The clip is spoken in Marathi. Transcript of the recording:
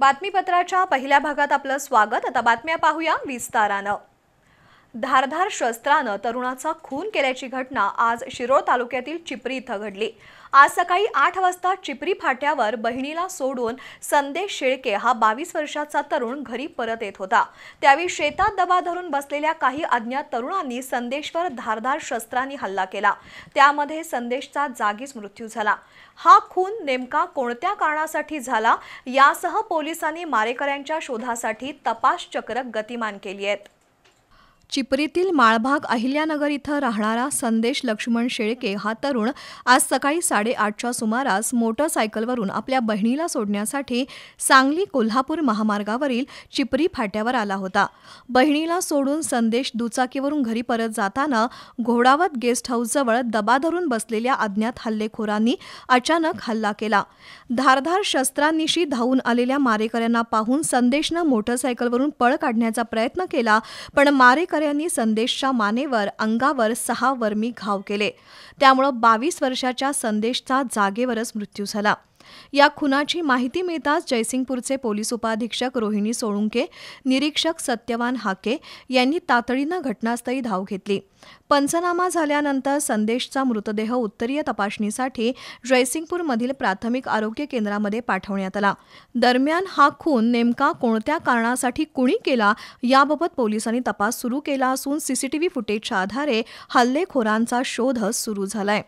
बातमीपत्राच्या पहिल्या भागात आपलं स्वागत। आता बातम्या पाहूया विस्तारानं। धारधार शस्त्रानं तरुणाचा खून केल्याची घटना आज शिरोळ तालुक्यातील चिपरी इथं घडली। आज सकाळी 8 वाजता चिपरी फाट्यावर बहिणीला सोडून संदेश शेळके हा 22 वर्षाचा तरुण घरी परत येत होता। त्यावेळी शेतात दबा धरून बसलेल्या काही अज्ञात तरुणांनी संदेशवर धारधार शस्त्रांनी हल्ला केला। त्यामध्ये संदेशचा जागीच मृत्यू झाला। हा खून नेमका कोणत्या कारणासाठी झाला यासह पोलिसांनी मारेकऱ्यांच्या शोधासाठी तपास चक्र गतिमान केली आहेत। चिपरीतील माळभाग अहिल्यानगर इथं राहणारा संदेश लक्ष्मण शेळके हा तरुण आज सकाळी 8:30च्या सुमारास मोटरसायकलवरून आपल्या बहिणीला सोडण्यासाठी सांगली कोल्हापूर महामार्गावरील चिपरी फाट्यावर आला होता। बहिणीला सोडून संदेश दुचाकीवरून घरी परत जाताना घोडावत गेस्ट हाऊसजवळ दबा धरून बसलेल्या अज्ञात हल्लेखोरांनी अचानक हल्ला केला। धारधार शस्त्रांनिशी धावून आलेल्या मारेकऱ्यांना पाहून संदेशनं मोटरसायकलवरून पळ काढण्याचा प्रयत्न केला, पण मारेकऱ्यांनी संदेशच्या मानेवर अंगावर 6 वर्मी घाव केले। त्यामुळे 22 वर्षाच्या संदेशचा जागेवरच मृत्यू झाला। या खुनाची माहिती मिळताच जयसिंगपूरचे पोलीस उपाधीक्षक रोहिणी सोळुंके, निरीक्षक सत्यवान हाके यांनी तातडीनं घटनास्थळी धाव घेतली। पंचनामा झाल्यानंतर संदेशचा मृतदेह उत्तरीय तपासणीसाठी जयसिंगपूरमधील प्राथमिक आरोग्य केंद्रामध्ये पाठवण्यात आला। दरम्यान हा खून नेमका कोणत्या कारणासाठी कुणी केला याबाबत पोलिसांनी तपास सुरू केला असून सीसीटीव्ही फुटेजच्या आधारे हल्लेखोरांचा शोध सुरू झालाय।